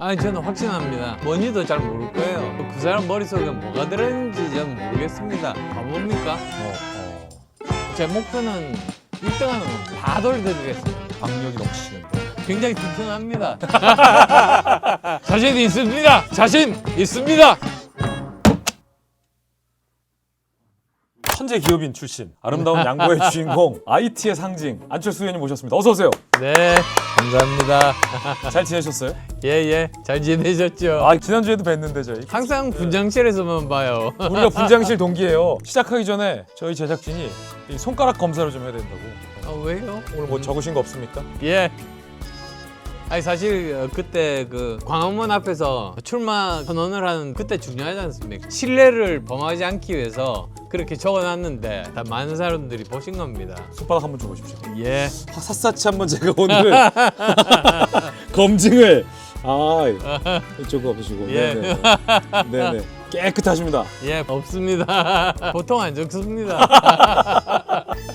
아니 저는 확신합니다. 뭔지도 잘 모를 거예요. 그 사람 머릿속에 뭐가 들었는지 저는 모르겠습니다. 가봅니까? 제 목표는 1등하는 겁니다. 다 돌려드리겠습니다. 박력이 넘치시는데. 굉장히 튼튼합니다. 자신 있습니다. 자신 있습니다. 천재 기업인 출신, 아름다운 양보의 주인공, IT의 상징 안철수 의원님 모셨습니다. 어서 오세요. 네, 감사합니다. 잘 지내셨어요? 예, 잘 지내셨죠? 지난주에도 뵀는데 저희 항상 분장실에서만 봐요. 우리가 분장실 동기예요. 시작하기 전에 저희 제작진이 이 손가락 검사를 좀 해야 된다고. 왜요? 오늘 뭐 적으신 거 없습니까? 예. 아니 사실 그때 그 광화문 앞에서 출마 선언을 하는 그때 중요하지 않습니까? 신뢰를 범하지 않기 위해서 그렇게 적어놨는데 다 많은 사람들이 보신 겁니다. 손바닥 한번 줘보십시오. 예. 샅샅이 한번 제가 오늘 검증을 이쪽 보시고 예. 네네 깨끗하십니다. 예, 없습니다. 보통 안 적습니다.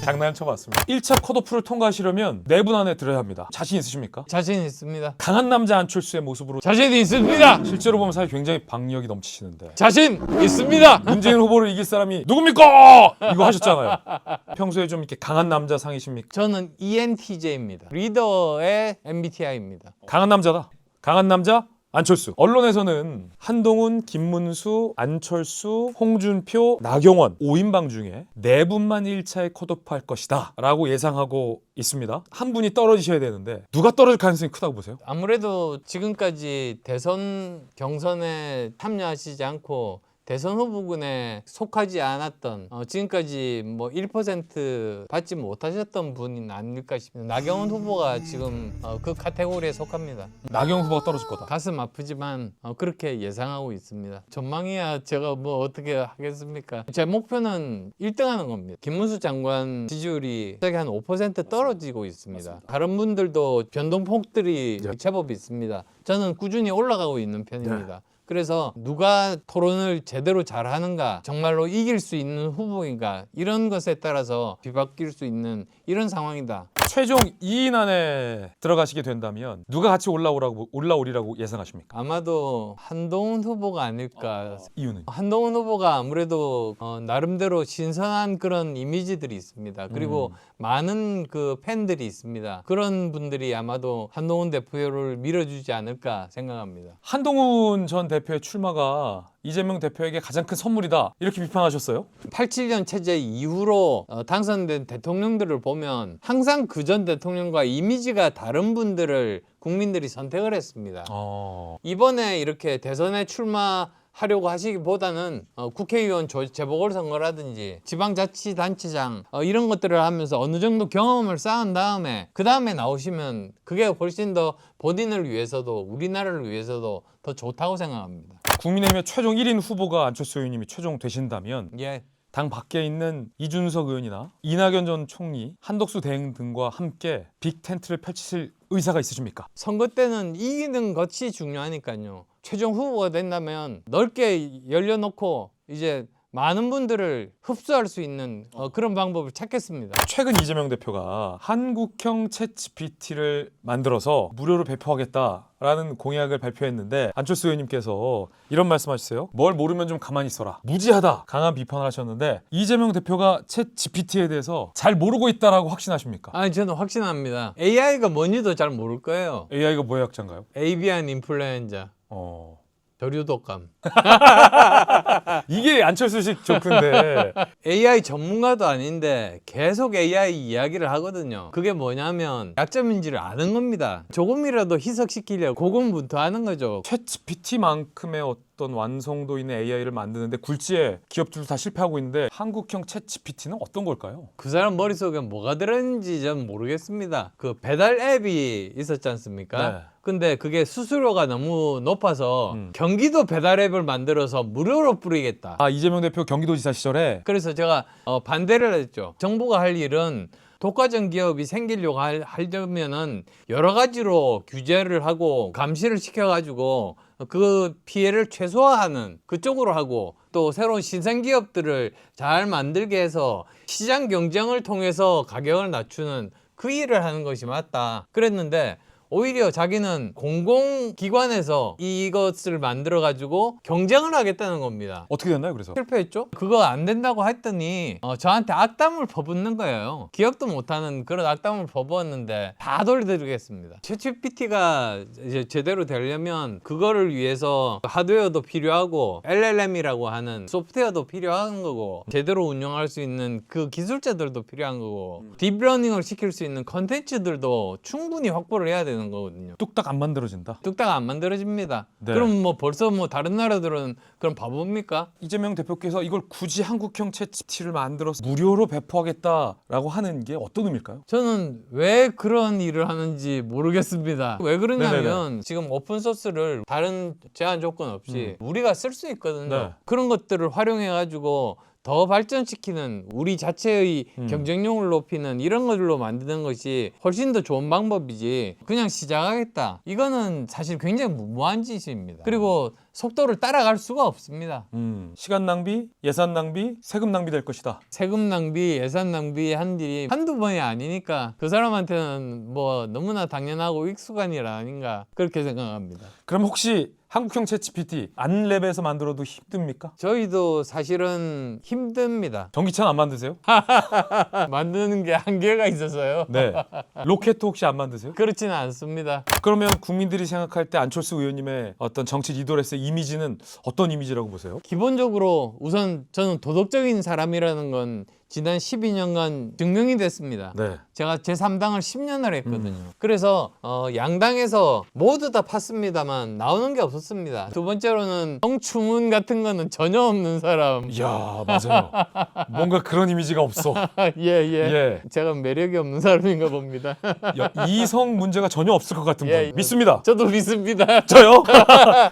장난 쳐봤습니다. 1차 컷오프를 통과하시려면 4분 안에 들어야 합니다. 자신 있으십니까? 자신 있습니다. 강한 남자 안철수의 모습으로 자신 있습니다. 실제로 보면 사실 굉장히 박력이 넘치시는데 자신 있습니다. 문재인 후보를 이길 사람이 누굽니까? 이거 하셨잖아요. 평소에 좀 이렇게 강한 남자 상이십니까? 저는 ENTJ입니다. 리더의 MBTI입니다. 강한 남자다. 강한 남자 안철수. 언론에서는 한동훈, 김문수, 안철수, 홍준표, 나경원 5인방 중에 4분만 1차에 컷오프할 것이다 라고 예상하고 있습니다. 한 분이 떨어지셔야 되는데 누가 떨어질 가능성이 크다고 보세요? 아무래도 지금까지 대선 경선에 참여하시지 않고 대선 후보군에 속하지 않았던 지금까지 뭐 1% 받지 못하셨던 분이 아닐까 싶습니다. 나경원 후보가 지금 그 카테고리에 속합니다. 나경원 후보가 떨어질 거다. 가슴 아프지만 그렇게 예상하고 있습니다. 전망이야 제가 뭐 어떻게 하겠습니까? 제 목표는 1등하는 겁니다. 김문수 장관 지지율이 갑자기 한 5% 떨어지고 있습니다. 맞습니다. 다른 분들도 변동폭들이 제법 있습니다. 저는 꾸준히 올라가고 있는 편입니다. 그래서 누가 토론을 제대로 잘하는가, 정말로 이길 수 있는 후보인가 이런 것에 따라서 뒤바뀔 수 있는 이런 상황이다. 최종 2인 안에 들어가시게 된다면 누가 같이 올라오리라고 예상하십니까? 아마도 한동훈 후보가 아닐까. 이유는? 한동훈 후보가 아무래도 나름대로 신선한 그런 이미지들이 있습니다. 그리고 많은 그 팬들이 있습니다. 그런 분들이 아마도 한동훈 대표를 밀어주지 않을까 생각합니다. 한동훈 전 대표의 출마가 이재명 대표에게 가장 큰 선물이다 이렇게 비판하셨어요? 87년 체제 이후로 당선된 대통령들을 보면 항상 그 전 대통령과 이미지가 다른 분들을 국민들이 선택을 했습니다. 이번에 이렇게 대선에 출마하려고 하시기보다는 국회의원 재보궐선거라든지 지방자치단체장 이런 것들을 하면서 어느 정도 경험을 쌓은 다음에 그 다음에 나오시면 그게 훨씬 더 본인을 위해서도 우리나라를 위해서도 더 좋다고 생각합니다. 국민의힘의 최종 1인 후보가 안철수 의원님이 최종 되신다면 예. 당 밖에 있는 이준석 의원이나 이낙연 전 총리, 한덕수 대행 등과 함께 빅 텐트를 펼치실 의사가 있으십니까? 선거 때는 이기는 것이 중요하니까요. 최종 후보가 된다면 넓게 열려놓고 이제 많은 분들을 흡수할 수 있는 그런 방법을 찾겠습니다. 최근 이재명 대표가 한국형 챗GPT를 만들어서 무료로 배포하겠다라는 공약을 발표했는데 안철수 의원님께서 이런 말씀하셨어요. 뭘 모르면 좀 가만히 있어라. 무지하다. 강한 비판을 하셨는데 이재명 대표가 챗GPT에 대해서 잘 모르고 있다라고 확신하십니까? 아니 저는 확신합니다. AI가 뭔지도 잘 모를 거예요. AI가 뭐의 약자인가요? 에이비안 인플루엔자, 저류독감. 이게 안철수식 조크인데 AI 전문가도 아닌데 계속 AI 이야기를 하거든요. 그게 뭐냐면 약점인지를 아는 겁니다. 조금이라도 희석시키려고 고군분투하는 거죠. 챗GPT만큼의 어떤 완성도 있는 AI를 만드는데 굴지에 기업들도 다 실패하고 있는데 한국형 챗GPT는 어떤 걸까요? 그 사람 머릿속에 뭐가 들었는지 전 모르겠습니다. 그 배달 앱이 있었지 않습니까? 네. 근데 그게 수수료가 너무 높아서 경기도 배달 앱을 만들어서 무료로 뿌리겠다. 이재명 대표 경기도지사 시절에 그래서 제가 반대를 했죠. 정부가 할 일은 독과점 기업이 생기려고 하려면은 여러 가지로 규제를 하고 감시를 시켜가지고 그 피해를 최소화하는 그쪽으로 하고 또 새로운 신생 기업들을 잘 만들게 해서 시장 경쟁을 통해서 가격을 낮추는 그 일을 하는 것이 맞다. 그랬는데 오히려 자기는 공공기관에서 이것을 만들어 가지고 경쟁을 하겠다는 겁니다. 어떻게 됐나요? 그래서 실패했죠? 그거 안 된다고 했더니 저한테 악담을 퍼붓는 거예요. 기억도 못하는 그런 악담을 퍼부었는데 다 돌려드리겠습니다. 챗GPT가 이제 제대로 되려면 그거를 위해서 하드웨어도 필요하고 LLM이라고 하는 소프트웨어도 필요한 거고 제대로 운영할 수 있는 그 기술자들도 필요한 거고 딥러닝을 시킬 수 있는 컨텐츠들도 충분히 확보를 해야 되는 거거든요. 뚝딱 안 만들어진다. 뚝딱 안 만들어집니다. 네. 그럼 뭐 벌써 뭐 다른 나라들은 그럼 바보입니까? 이재명 대표께서 이걸 굳이 한국형 챗GPT를 만들어서 무료로 배포하겠다라고 하는 게 어떤 의미일까요? 저는 왜 그런 일을 하는지 모르겠습니다. 왜 그러냐면 네네네. 지금 오픈소스를 다른 제한 조건 없이 우리가 쓸 수 있거든요. 네. 그런 것들을 활용해가지고 더 발전시키는 우리 자체의 경쟁력을 높이는 이런 것들로 만드는 것이 훨씬 더 좋은 방법이지 그냥 시작하겠다. 이거는 사실 굉장히 무모한 짓입니다. 그리고 속도를 따라갈 수가 없습니다. 시간 낭비, 예산 낭비, 세금 낭비 될 것이다. 세금 낭비, 예산 낭비 한 일이 한두 번이 아니니까 그 사람한테는 뭐 너무나 당연하고 익숙한 일 아닌가 그렇게 생각합니다. 그럼 혹시 한국형 챗GPT 안랩에서 만들어도 힘듭니까? 저희도 사실은 힘듭니다. 전기차는 안 만드세요? 만드는 게 한계가 있어서요. 네. 로켓도 혹시 안 만드세요? 그렇지는 않습니다. 그러면 국민들이 생각할 때 안철수 의원님의 어떤 정치 리더로서의 이미지는 어떤 이미지라고 보세요? 기본적으로 우선 저는 도덕적인 사람이라는 건 지난 12년간 증명이 됐습니다. 네. 제가 제3당을 10년을 했거든요. 그래서 양당에서 모두 다 팠습니다만 나오는 게 없었습니다. 두 번째로는 성추문 같은 거는 전혀 없는 사람. 이야, 맞아요. 뭔가 그런 이미지가 없어. 예. 제가 매력이 없는 사람인가 봅니다. 이성 문제가 전혀 없을 것 같은 분. 예. 믿습니다. 저도 믿습니다. 저요?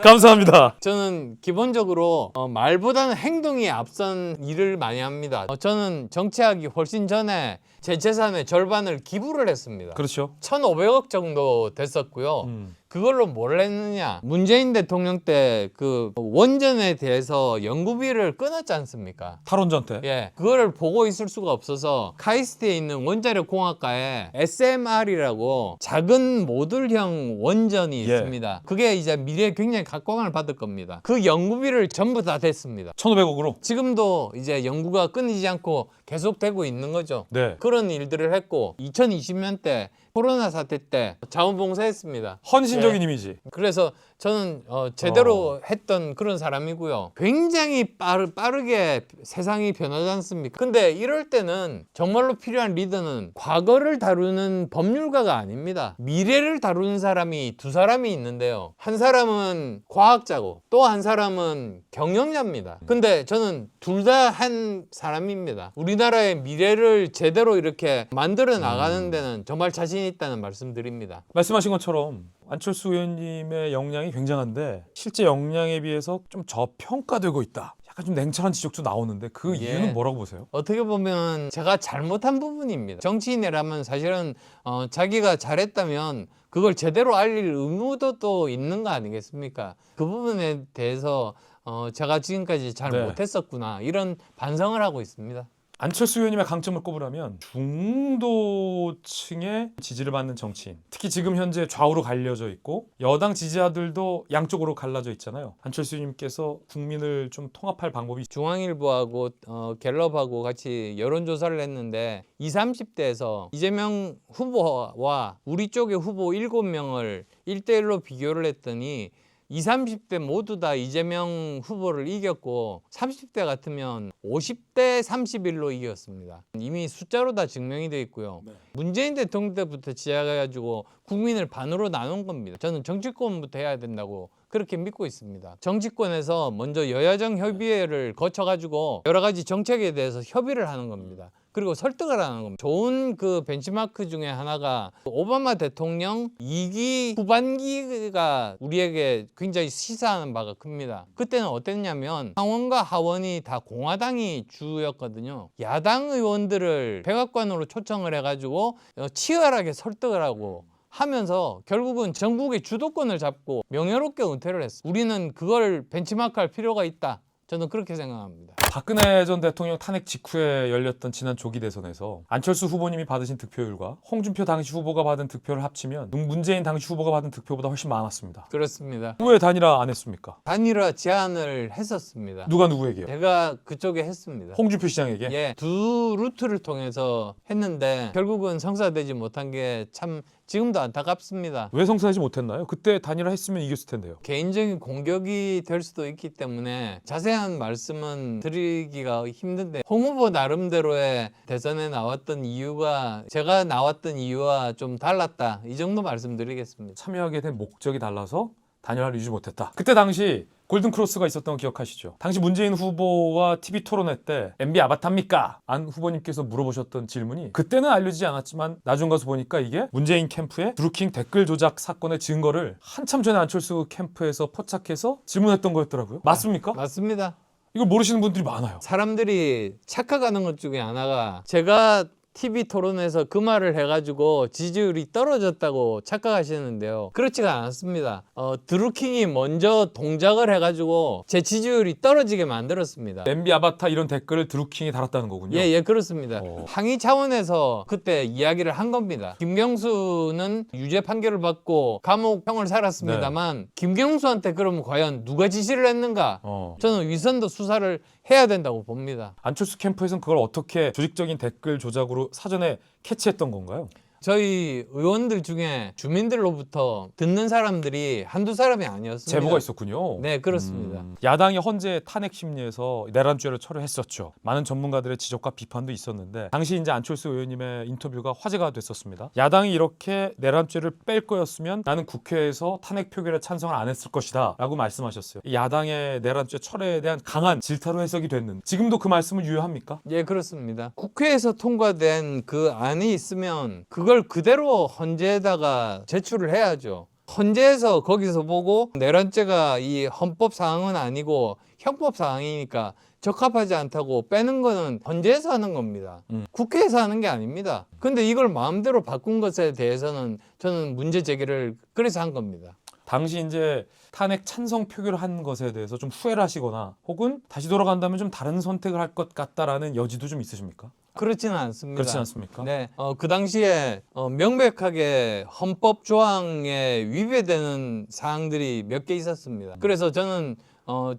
감사합니다. 저는 기본적으로 말보다는 행동이 앞선 일을 많이 합니다. 저는 정치하기 훨씬 전에 제 재산의 절반을 기부를 했습니다. 그렇죠. 1,500억 정도 됐었고요. 그걸로 뭘 했느냐? 문재인 대통령 때 그 원전에 대해서 연구비를 끊었지 않습니까? 탈원전 때. 예, 그거를 보고 있을 수가 없어서 카이스트에 있는 원자력 공학과에 SMR이라고 작은 모듈형 원전이 예. 있습니다. 그게 이제 미래에 굉장히 각광을 받을 겁니다. 그 연구비를 전부 다 댔습니다. 1,500억으로. 지금도 이제 연구가 끊이지 않고 계속되고 있는 거죠. 네. 그런 일들을 했고 2020년 때 코로나 사태 때 자원봉사했습니다. 헌신적인 예. 이미지. 그래서 저는 제대로 했던 그런 사람이고요. 굉장히 빠르게 세상이 변하지 않습니까? 근데 이럴 때는 정말로 필요한 리더는 과거를 다루는 법률가가 아닙니다. 미래를 다루는 사람이 두 사람이 있는데요. 한 사람은 과학자고 또 한 사람은 경영자입니다. 근데 저는 둘 다 한 사람입니다. 우리나라의 미래를 제대로 이렇게 만들어 나가는 데는 정말 자신 있다는 말씀드립니다. 말씀하신 것처럼 안철수 의원님의 역량이 굉장한데 실제 역량에 비해서 좀 저평가되고 있다. 약간 좀 냉철한 지적도 나오는데 그 예. 이유는 뭐라고 보세요? 어떻게 보면 제가 잘못한 부분입니다. 정치인이라면 사실은 자기가 잘했다면 그걸 제대로 알릴 의무도 또 있는 거 아니겠습니까? 그 부분에 대해서 제가 지금까지 잘 네. 못했었구나 이런 반성을 하고 있습니다. 안철수 의원님의 강점을 꼽으라면 중도층의 지지를 받는 정치인, 특히 지금 현재 좌우로 갈려져 있고 여당 지지자들도 양쪽으로 갈라져 있잖아요. 안철수 의원님께서 국민을 좀 통합할 방법이 중앙일보하고 갤럽하고 같이 여론조사를 했는데 20, 30대에서 이재명 후보와 우리 쪽의 후보 7명을 1대1로 비교를 했더니 20, 30대 모두 다 이재명 후보를 이겼고 30대 같으면 50대 31로 이겼습니다. 이미 숫자로 다 증명이 돼 있고요. 네. 문재인 대통령 때부터 시작해가지고 국민을 반으로 나눈 겁니다. 저는 정치권부터 해야 된다고 그렇게 믿고 있습니다. 정치권에서 먼저 여야정 협의회를 거쳐가지고 여러 가지 정책에 대해서 협의를 하는 겁니다. 그리고 설득을 하는 겁니다. 좋은 그 벤치마크 중에 하나가 오바마 대통령 2기 후반기가 우리에게 굉장히 시사하는 바가 큽니다. 그때는 어땠냐면 상원과 하원이 다 공화당이 주였거든요. 야당 의원들을 백악관으로 초청을 해가지고 치열하게 설득을 하고 하면서 결국은 전국의 주도권을 잡고 명예롭게 은퇴를 했어요. 우리는 그걸 벤치마크할 필요가 있다. 저는 그렇게 생각합니다. 박근혜 전 대통령 탄핵 직후에 열렸던 지난 조기 대선에서 안철수 후보님이 받으신 득표율과 홍준표 당시 후보가 받은 득표를 합치면 문재인 당시 후보가 받은 득표보다 훨씬 많았습니다. 그렇습니다. 왜 단일화 안 했습니까? 단일화 제안을 했었습니다. 누가 누구에게요? 제가 그쪽에 했습니다. 홍준표 시장에게? 예, 두 루트를 통해서 했는데 결국은 성사되지 못한 게 참 지금도 안타깝습니다. 왜 성사하지 못했나요? 그때 단일화 했으면 이겼을 텐데요. 개인적인 공격이 될 수도 있기 때문에 자세한 말씀은 드리기가 힘든데 홍 후보 나름대로의 대선에 나왔던 이유가 제가 나왔던 이유와 좀 달랐다. 이 정도 말씀드리겠습니다. 참여하게 된 목적이 달라서 단일화를 유지 못했다. 그때 당시 골든크로스가 있었던 거 기억하시죠? 당시 문재인 후보와 TV 토론회 때 MB 아바타입니까? 안 후보님께서 물어보셨던 질문이 그때는 알려지지 않았지만 나중 가서 보니까 이게 문재인 캠프의 드루킹 댓글 조작 사건의 증거를 한참 전에 안철수 캠프에서 포착해서 질문했던 거였더라고요. 맞습니까? 맞습니다. 이걸 모르시는 분들이 많아요. 사람들이 착각하는 것 중에 하나가 제가 TV 토론에서 그 말을 해가지고 지지율이 떨어졌다고 착각하시는데요. 그렇지가 않았습니다. 드루킹이 먼저 동작을 해가지고 제 지지율이 떨어지게 만들었습니다. MB 아바타 이런 댓글을 드루킹이 달았다는 거군요. 예, 그렇습니다. 항의 차원에서 그때 이야기를 한 겁니다. 김경수는 유죄 판결을 받고 감옥형을 살았습니다만 김경수한테 그러면 과연 누가 지시를 했는가? 저는 위선도 수사를 해야 된다고 봅니다. 안철수 캠프에서는 그걸 어떻게 조직적인 댓글 조작으로 사전에 캐치했던 건가요? 저희 의원들 중에 주민들로부터 듣는 사람들이 한두 사람이 아니었습니다. 제보가 있었군요. 네, 그렇습니다. 야당이 헌재 탄핵 심리에서 내란죄를 철회했었죠. 많은 전문가들의 지적과 비판도 있었는데 당시 이제 안철수 의원님의 인터뷰가 화제가 됐었습니다. 야당이 이렇게 내란죄를 뺄 거였으면 나는 국회에서 탄핵 표결에 찬성을 안 했을 것이다 라고 말씀하셨어요. 이 야당의 내란죄 철회에 대한 강한 질타로 해석이 됐는데 지금도 그 말씀은 유효합니까? 예, 그렇습니다. 국회에서 통과된 그 안이 있으면 그걸 그대로 헌재에다가 제출을 해야죠. 헌재에서 거기서 보고 내란죄가 이 헌법 사항은 아니고 형법 사항이니까 적합하지 않다고 빼는 거는 헌재에서 하는 겁니다. 국회에서 하는 게 아닙니다. 근데 이걸 마음대로 바꾼 것에 대해서는 저는 문제 제기를 그래서 한 겁니다. 당시 이제 탄핵 찬성 표결을 한 것에 대해서 좀 후회를 하시거나 혹은 다시 돌아간다면 좀 다른 선택을 할 것 같다라는 여지도 좀 있으십니까? 그렇지는 않습니다. 그렇지 않습니까? 네, 그 당시에 명백하게 헌법 조항에 위배되는 사항들이 몇 개 있었습니다. 그래서 저는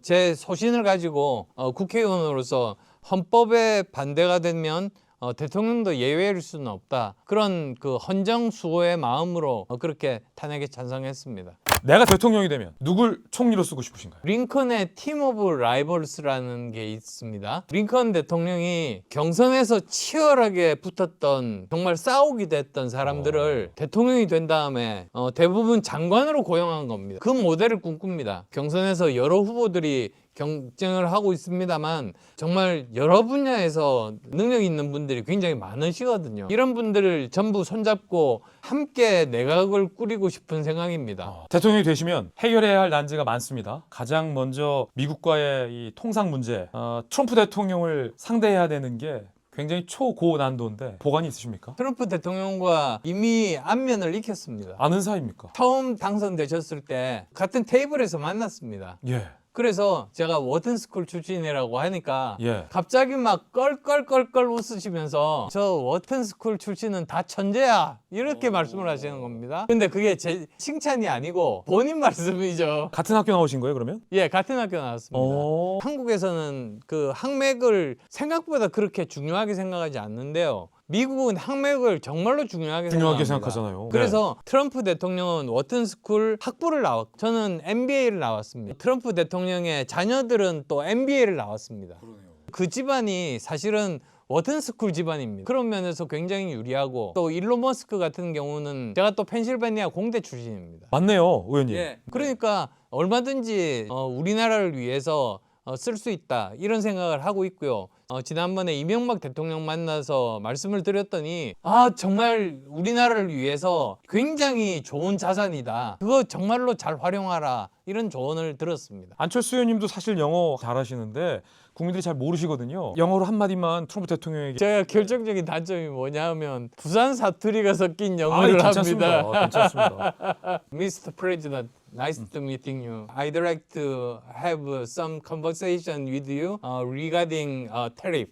제 소신을 가지고 국회의원으로서 헌법에 반대가 되면 대통령도 예외일 수는 없다. 그런 그 헌정수호의 마음으로 그렇게 탄핵에 찬성했습니다. 내가 대통령이 되면 누굴 총리로 쓰고 싶으신가요? 링컨의 팀 오브 라이벌스라는 게 있습니다. 링컨 대통령이 경선에서 치열하게 붙었던 정말 싸우기도 했던 사람들을 대통령이 된 다음에 대부분 장관으로 고용한 겁니다. 그 모델을 꿈꿉니다. 경선에서 여러 후보들이 경쟁을 하고 있습니다만 정말 여러 분야에서 능력 있는 분들이 굉장히 많으시거든요. 이런 분들을 전부 손잡고 함께 내각을 꾸리고 싶은 생각입니다. 대통령이 되시면 해결해야 할 난제가 많습니다. 가장 먼저 미국과의 이 통상 문제, 트럼프 대통령을 상대해야 되는 게 굉장히 초고난도인데 보관이 있으십니까? 트럼프 대통령과 이미 안면을 익혔습니다. 아는 사이입니까? 처음 당선되셨을 때 같은 테이블에서 만났습니다. 예. 그래서 제가 워튼스쿨 출신이라고 하니까 예. 갑자기 막 껄껄껄껄 웃으시면서 저 워튼스쿨 출신은 다 천재야 이렇게 말씀을 하시는 겁니다. 근데 그게 제 칭찬이 아니고 본인 말씀이죠. 같은 학교 나오신 거예요, 그러면? 예, 같은 학교 나왔습니다. 한국에서는 그 학맥을 생각보다 그렇게 중요하게 생각하지 않는데요. 미국은 학맥을 정말로 중요하게 생각하잖아요. 그래서 트럼프 대통령은 워튼스쿨 학부를 나왔고 저는 MBA를 나왔습니다. 트럼프 대통령의 자녀들은 또 MBA를 나왔습니다. 그 집안이 사실은 워튼스쿨 집안입니다. 그런 면에서 굉장히 유리하고 또 일론 머스크 같은 경우는 제가 또 펜실베니아 공대 출신입니다. 맞네요, 의원님. 예, 그러니까 얼마든지 우리나라를 위해서 쓸 수 있다 이런 생각을 하고 있고요. 지난번에 이명박 대통령 만나서 말씀을 드렸더니 정말 우리나라를 위해서 굉장히 좋은 자산이다. 그거 정말로 잘 활용하라 이런 조언을 들었습니다. 안철수 의원님도 사실 영어 잘하시는데 국민들이 잘 모르시거든요. 영어로 한마디만 트럼프 대통령에게. 제가 결정적인 단점이 뭐냐면 부산 사투리가 섞인 영어를 합니다. 괜찮습니다. Mr. President, Nice to meeting you. I'd like to have some conversation with you regarding tariff.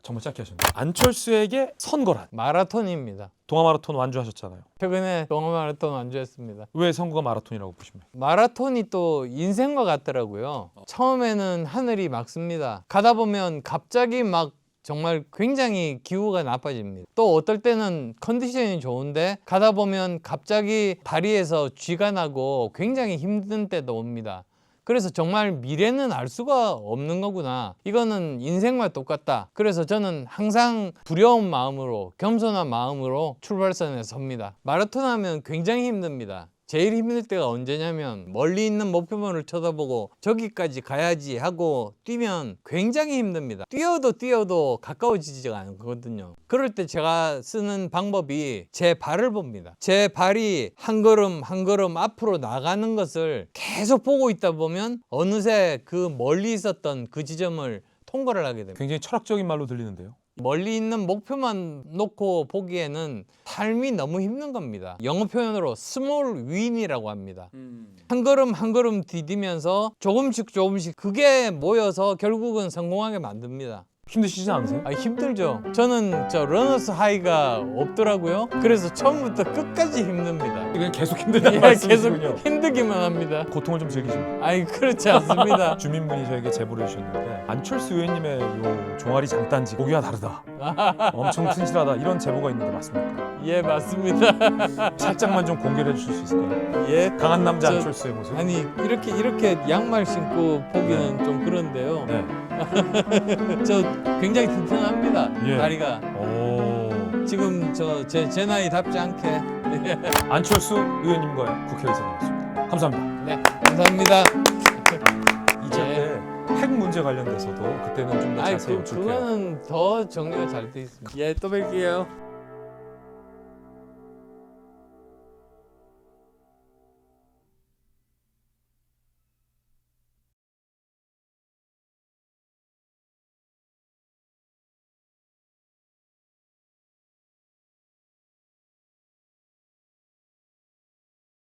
정말 짧게 하셨네요. 안철수에게 선거란? 마라톤입니다. 동아 마라톤 완주하셨잖아요. 최근에 동아 마라톤 완주했습니다. 왜 선거가 마라톤이라고 보십니까? 마라톤이 또 인생과 같더라고요. 처음에는 하늘이 맑습니다. 가다 보면 갑자기 막 정말 굉장히 기후가 나빠집니다. 또 어떨 때는 컨디션이 좋은데 가다 보면 갑자기 다리에서 쥐가 나고 굉장히 힘든 때도 옵니다. 그래서 정말 미래는 알 수가 없는 거구나. 이거는 인생과 똑같다. 그래서 저는 항상 두려운 마음으로, 겸손한 마음으로 출발선에 섭니다. 마라톤 하면 굉장히 힘듭니다. 제일 힘들 때가 언제냐면 멀리 있는 목표물을 쳐다보고 저기까지 가야지 하고 뛰면 굉장히 힘듭니다. 뛰어도 가까워지지가 않거든요. 그럴 때 제가 쓰는 방법이 제 발을 봅니다. 제 발이 한 걸음 한 걸음 앞으로 나가는 것을 계속 보고 있다 보면 어느새 그 멀리 있었던 그 지점을 통과를 하게 됩니다. 굉장히 철학적인 말로 들리는데요. 멀리 있는 목표만 놓고 보기에는 삶이 너무 힘든 겁니다. 영어 표현으로 small win이라고 합니다. 한 걸음 한 걸음 디디면서 조금씩 그게 모여서 결국은 성공하게 만듭니다. 힘드시지 않으세요? 힘들죠. 저는 러너스 하이가 없더라고요. 그래서 처음부터 끝까지 힘듭니다. 그냥 계속 힘들다는 예, 말씀이시군요. 계속 힘들기만 합니다. 고통을 좀 즐기십니까? 그렇지 않습니다. 주민분이 저에게 제보를 해주셨는데 안철수 의원님의 요 종아리 장단지 보기와 다르다. 엄청 튼실하다. 이런 제보가 있는데 맞습니까? 예, 맞습니다. 살짝만 좀 공개를 해주실 수 있을까요? 예. 강한 남자 저- 안철수의 모습. 아니 이렇게 양말 신고 보기는 좀 그런데요. 네. 저 굉장히 튼튼합니다. 예. 다리가 오. 지금 제 나이답지 않게. 안철수 의원님과의 국회의원이었습니다. 감사합니다. 네, 감사합니다. 이제 핵 문제 관련돼서도 그때는 좀 더 자세히 여쭐게요. 그거는 더 정리가 잘 돼 있습니다. 예, 또 뵐게요.